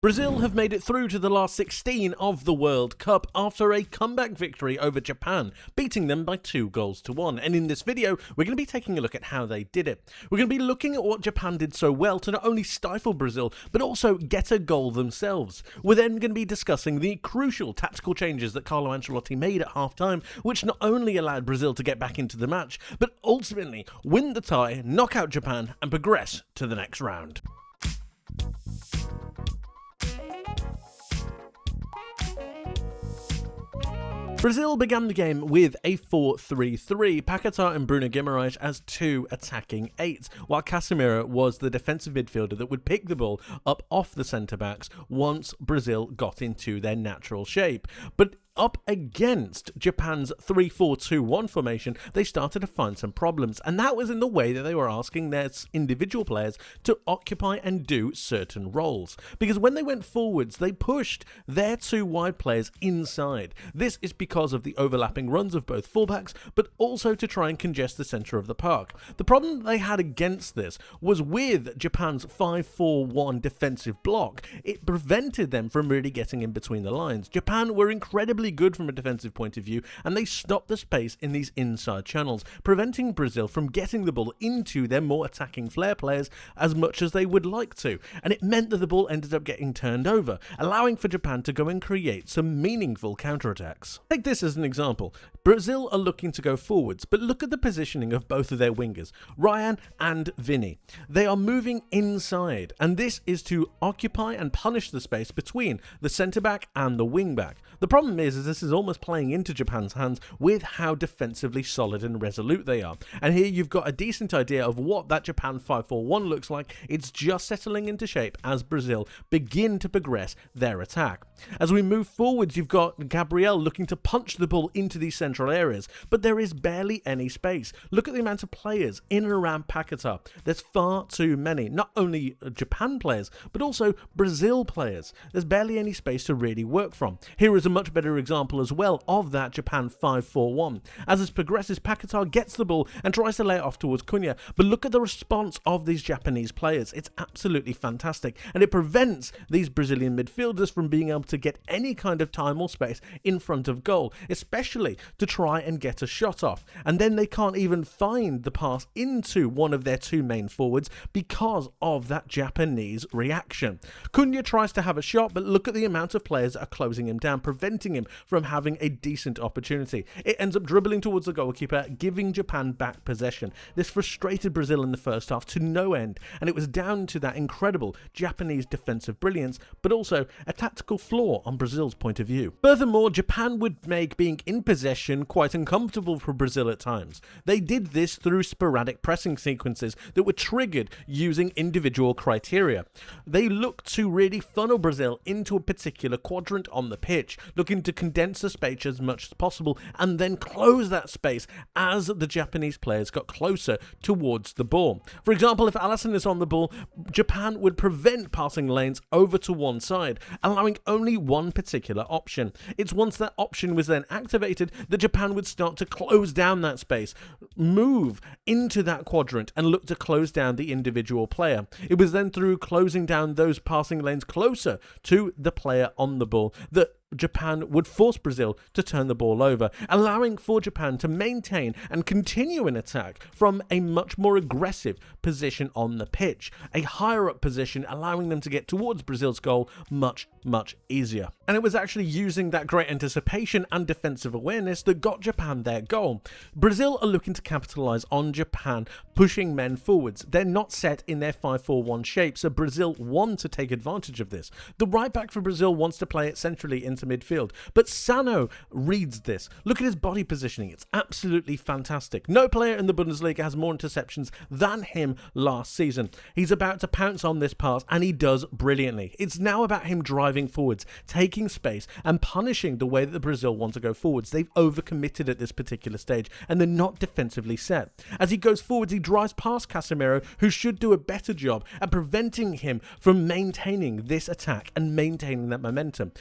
Brazil have made it through to the last 16 of the World Cup after a comeback victory over Japan, beating them by 2-1. And in this video, we're going to be taking a look at how they did it. We're going to be looking at what Japan did so well to not only stifle Brazil, but also get a goal themselves. We're then going to be discussing the crucial tactical changes that Carlo Ancelotti made at half-time, which not only allowed Brazil to get back into the match, but ultimately win the tie, knock out Japan, and progress to the next round. Brazil began the game with a 4-3-3, Paquetá and Bruno Guimarães as two attacking eights, while Casemiro was the defensive midfielder that would pick the ball up off the centre-backs once Brazil got into their natural shape. But up against Japan's 3-4-2-1 formation, they started to find some problems, and that was in the way that they were asking their individual players to occupy and do certain roles. Because when they went forwards, they pushed their two wide players inside. This is because of the overlapping runs of both fullbacks, but also to try and congest the centre of the park. The problem that they had against this was with Japan's 5-4-1 defensive block. It prevented them from really getting in between the lines. Japan were incredibly good from a defensive point of view, and they stopped the space in these inside channels, preventing Brazil from getting the ball into their more attacking flair players as much as they would like to, and it meant that the ball ended up getting turned over, allowing for Japan to go and create some meaningful counterattacks. Take this as an example. Brazil are looking to go forwards, but look at the positioning of both of their wingers, Ryan and Vini. They are moving inside, and this is to occupy and punish the space between the centre-back and the wing-back. The problem is this is almost playing into Japan's hands with how defensively solid and resolute they are. And here you've got a decent idea of what that Japan 5-4-1 looks like. It's just settling into shape as Brazil begin to progress their attack. As we move forwards, you've got Gabriel looking to punch the ball into these central areas, but there is barely any space. Look at the amount of players in and around Paquetá. There's far too many, not only Japan players, but also Brazil players. There's barely any space to really work from. Here is a much better example as well of that Japan 5-4-1. As it progresses, Paquetá gets the ball and tries to lay it off towards Cunha, but look at the response of these Japanese players. It's absolutely fantastic, and it prevents these Brazilian midfielders from being able to get any kind of time or space in front of goal, especially to try and get a shot off. And then they can't even find the pass into one of their two main forwards because of that Japanese reaction. Cunha tries to have a shot, but look at the amount of players that are closing him down, preventing him from having a decent opportunity. It ends up dribbling towards the goalkeeper, giving Japan back possession. This frustrated Brazil in the first half to no end, and it was down to that incredible Japanese defensive brilliance, but also a tactical flaw on Brazil's point of view. Furthermore, Japan would make being in possession quite uncomfortable for Brazil at times. They did this through sporadic pressing sequences that were triggered using individual criteria. They looked to really funnel Brazil into a particular quadrant on the pitch, looking to condense the space as much as possible and then close that space as the Japanese players got closer towards the ball. For example, if Alisson is on the ball, Japan would prevent passing lanes over to one side, allowing only one particular option. It's once that option was then activated that Japan would start to close down that space, move into that quadrant and look to close down the individual player. It was then through closing down those passing lanes closer to the player on the ball that Japan would force Brazil to turn the ball over, allowing for Japan to maintain and continue an attack from a much more aggressive position on the pitch, a higher up position, allowing them to get towards Brazil's goal much easier. And it was actually using that great anticipation and defensive awareness that got Japan their goal. Brazil are looking to capitalize on Japan pushing men forwards. They're not set in their 5-4-1 shape, so Brazil want to take advantage of this. The right back for Brazil wants to play it centrally into midfield, but Sano reads this. Look at his body positioning. It's absolutely fantastic. No player in the Bundesliga has more interceptions than him last season. He's about to pounce on this pass, and he does brilliantly. It's now about him driving forwards, taking space, and punishing the way that the Brazil want to go forwards. They've overcommitted at this particular stage, and they're not defensively set. As he goes forwards, he drives past Casemiro, who should do a better job at preventing him from maintaining this attack and maintaining that momentum.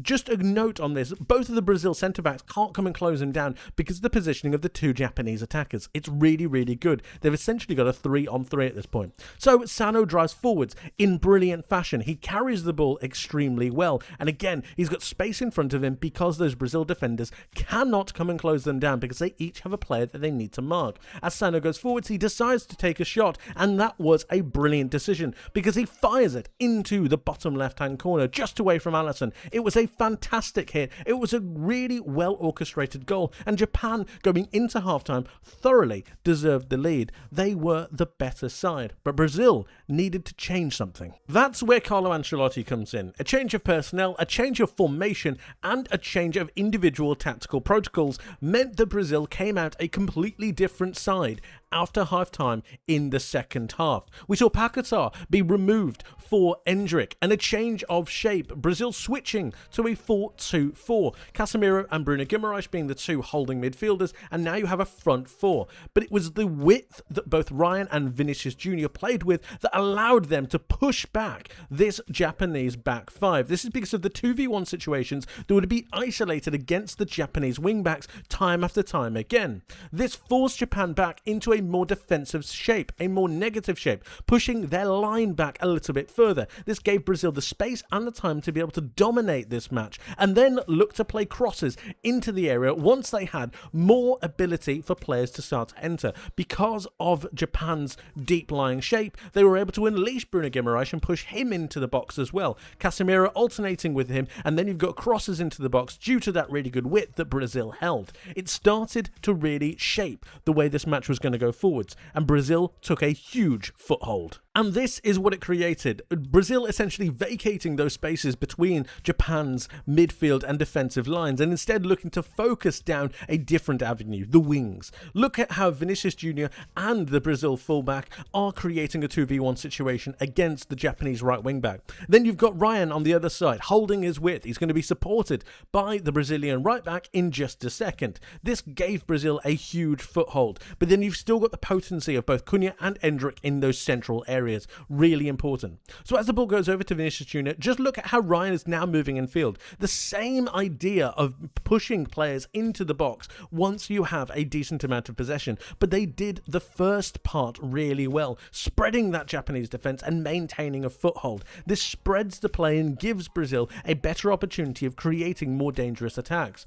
Just Just a note on this, both of the Brazil centre-backs can't come and close him down because of the positioning of the two Japanese attackers. It's really, really good. They've essentially got a 3-on-3 at this point. So Sano drives forwards in brilliant fashion. He carries the ball extremely well. And again, he's got space in front of him because those Brazil defenders cannot come and close them down because they each have a player that they need to mark. As Sano goes forwards, he decides to take a shot, and that was a brilliant decision because he fires it into the bottom left-hand corner, just away from Alisson. It was a fantastic hit. It was a really well-orchestrated goal, and Japan, going into halftime, thoroughly deserved the lead. They were the better side, but Brazil needed to change something. That's where Carlo Ancelotti comes in. A change of personnel, a change of formation, and a change of individual tactical protocols meant that Brazil came out a completely different side after half-time in the second half. We saw Paquetá be removed for Endrick and a change of shape. Brazil switching to a 4-2-4. Casemiro and Bruno Guimaraes being the two holding midfielders, and now you have a front four. But it was the width that both Ryan and Vinicius Jr. played with that allowed them to push back this Japanese back five. This is because of the 2v1 situations that would be isolated against the Japanese wingbacks time after time again. This forced Japan back into a more defensive shape, a more negative shape, pushing their line back a little bit further. This gave Brazil the space and the time to be able to dominate this match and then look to play crosses into the area once they had more ability for players to start to enter. Because of Japan's deep lying shape, they were able to unleash Bruno Guimaraes and push him into the box as well. Casemiro alternating with him, and then you've got crosses into the box due to that really good width that Brazil held. It started to really shape the way this match was going to go forwards, and Brazil took a huge foothold. And this is what it created. Brazil essentially vacating those spaces between Japan's midfield and defensive lines and instead looking to focus down a different avenue, the wings. Look at how Vinicius Jr. and the Brazil fullback are creating a 2v1 situation against the Japanese right wing back. Then you've got Ryan on the other side holding his width. He's going to be supported by the Brazilian right back in just a second. This gave Brazil a huge foothold, but then you've still got the potency of both Cunha and Endrick in those central areas. Really important. So as the ball goes over to Vinicius Jr., just look at how Ryan is now moving in field. The same idea of pushing players into the box once you have a decent amount of possession, but they did the first part really well, spreading that Japanese defense and maintaining a foothold. This spreads the play and gives Brazil a better opportunity of creating more dangerous attacks.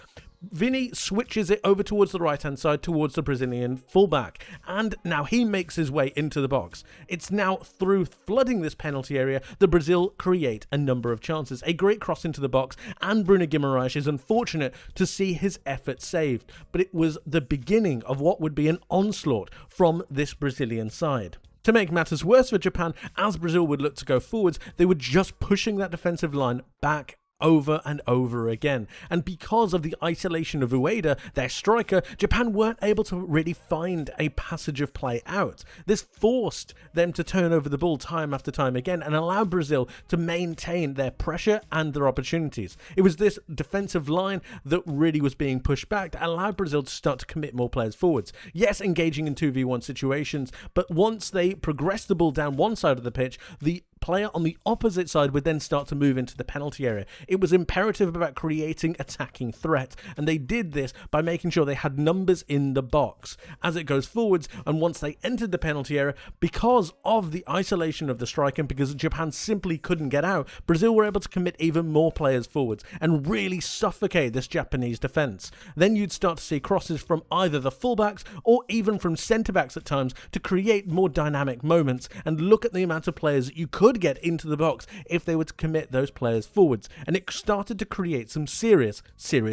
Vini switches it over towards the right-hand side, towards the Brazilian fullback, and now he makes his way into the box. It's now through flooding this penalty area that Brazil create a number of chances. A great cross into the box, and Bruno Guimaraes is unfortunate to see his effort saved, but it was the beginning of what would be an onslaught from this Brazilian side. To make matters worse for Japan, as Brazil would look to go forwards, they were just pushing that defensive line back over and over again. And because of the isolation of Ueda, their striker, Japan weren't able to really find a passage of play out. This forced them to turn over the ball time after time again and allow Brazil to maintain their pressure and their opportunities. It was this defensive line that really was being pushed back that allowed Brazil to start to commit more players forwards. Yes, engaging in 2v1 situations, but once they progressed the ball down one side of the pitch, the player on the opposite side would then start to move into the penalty area. It was imperative about creating attacking threat, and they did this by making sure they had numbers in the box as it goes forwards. And once they entered the penalty area, because of the isolation of the striker and because Japan simply couldn't get out, Brazil were able to commit even more players forwards and really suffocate this Japanese defense. Then you'd start to see crosses from either the fullbacks or even from centre-backs at times to create more dynamic moments, and look at the amount of players that you could get into the box if they were to commit those players forwards, and it started to create some serious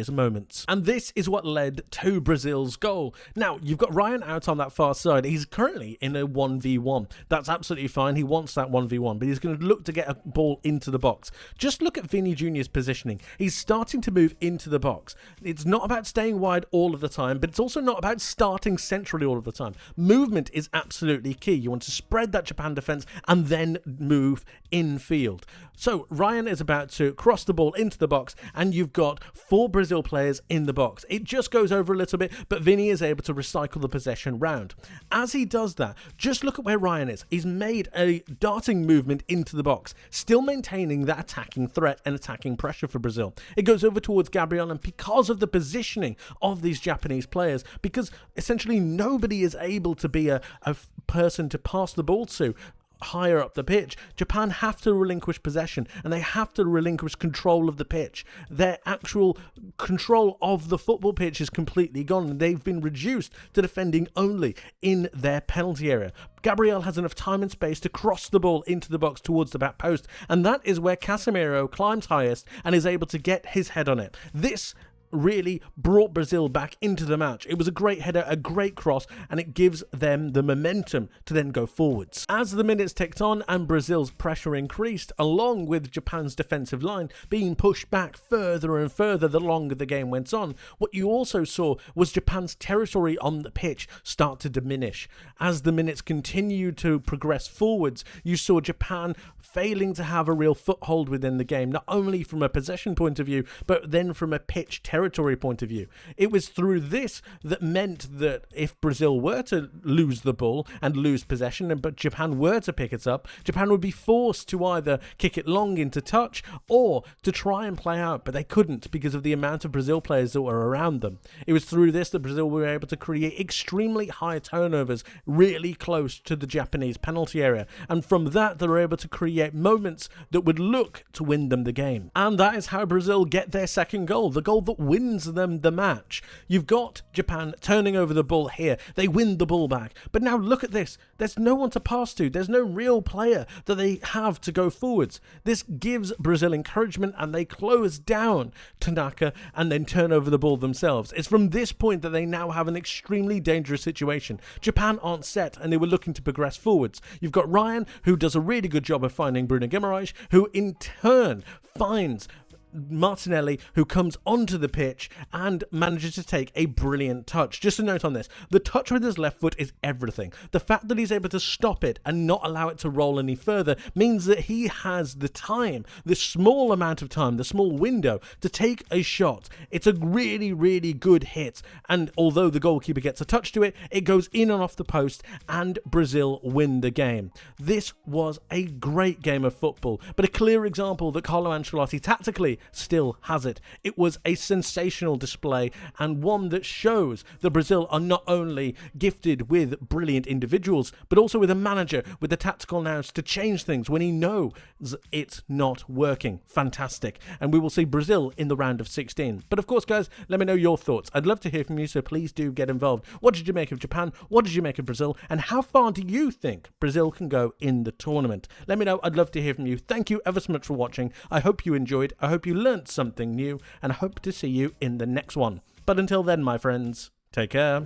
moments. And this is what led to Brazil's goal. Now, you've got Ryan out on that far side. He's currently in a 1v1. That's absolutely fine. He wants that 1v1, but he's going to look to get a ball into the box. Just look at Vini Jr.'s positioning. He's starting to move into the box. It's not about staying wide all of the time, but it's also not about starting centrally all of the time. Movement is absolutely key. You want to spread that Japan defense and then move move infield. So Ryan is about to cross the ball into the box, and you've got 4 Brazil players in the box. It just goes over a little bit, but Vinny is able to recycle the possession round. As he does that, just look at where Ryan is. He's made a darting movement into the box, still maintaining that attacking threat and attacking pressure for Brazil. It goes over towards Gabriel, and because of the positioning of these Japanese players, because essentially nobody is able to be a person to pass the ball to higher up the pitch, Japan have to relinquish possession, and they have to relinquish control of the pitch. Their actual control of the football pitch is completely gone, and they've been reduced to defending only in their penalty area. Gabriel has enough time and space to cross the ball into the box towards the back post, and that is where Casemiro climbs highest and is able to get his head on it. This really brought Brazil back into the match. It was a great header, a great cross, and it gives them the momentum to then go forwards. As the minutes ticked on and Brazil's pressure increased, along with Japan's defensive line being pushed back further and further the longer the game went on, what you also saw was Japan's territory on the pitch start to diminish. As the minutes continued to progress forwards, you saw Japan failing to have a real foothold within the game, not only from a possession point of view, but then from a pitch territory point of view. It was through this that meant that if Brazil were to lose the ball and lose possession, but Japan were to pick it up, Japan would be forced to either kick it long into touch or to try and play out, but they couldn't because of the amount of Brazil players that were around them. It was through this that Brazil were able to create extremely high turnovers really close to the Japanese penalty area, and from that they were able to create moments that would look to win them the game. And that is how Brazil get their second goal, the goal that wins them the match. You've got Japan turning over the ball here. They win the ball back. But now look at this. There's no one to pass to. There's no real player that they have to go forwards. This gives Brazil encouragement, and they close down Tanaka and then turn over the ball themselves. It's from this point that they now have an extremely dangerous situation. Japan aren't set, and they were looking to progress forwards. You've got Ryan, who does a really good job of finding Bruno Guimaraes, who in turn finds Martinelli, who comes onto the pitch and manages to take a brilliant touch. Just a note on this, the touch with his left foot is everything. The fact that he's able to stop it and not allow it to roll any further means that he has the time, the small amount of time, the small window to take a shot. It's a really, really good hit, and although the goalkeeper gets a touch to it, it goes in and off the post, and Brazil win the game. This was a great game of football, but a clear example that Carlo Ancelotti tactically still has it. It was a sensational display, and one that shows that Brazil are not only gifted with brilliant individuals, but also with a manager with the tactical nous to change things when he knows it's not working. Fantastic. And we will see Brazil in the round of 16. But of course, guys, let me know your thoughts. I'd love to hear from you, so please do get involved. What did you make of Japan? What did you make of Brazil? And how far do you think Brazil can go in the tournament? Let me know. I'd love to hear from you. Thank you ever so much for watching. I hope you enjoyed. I hope you learned something new, and I hope to see you in the next one. But until then, my friends, take care.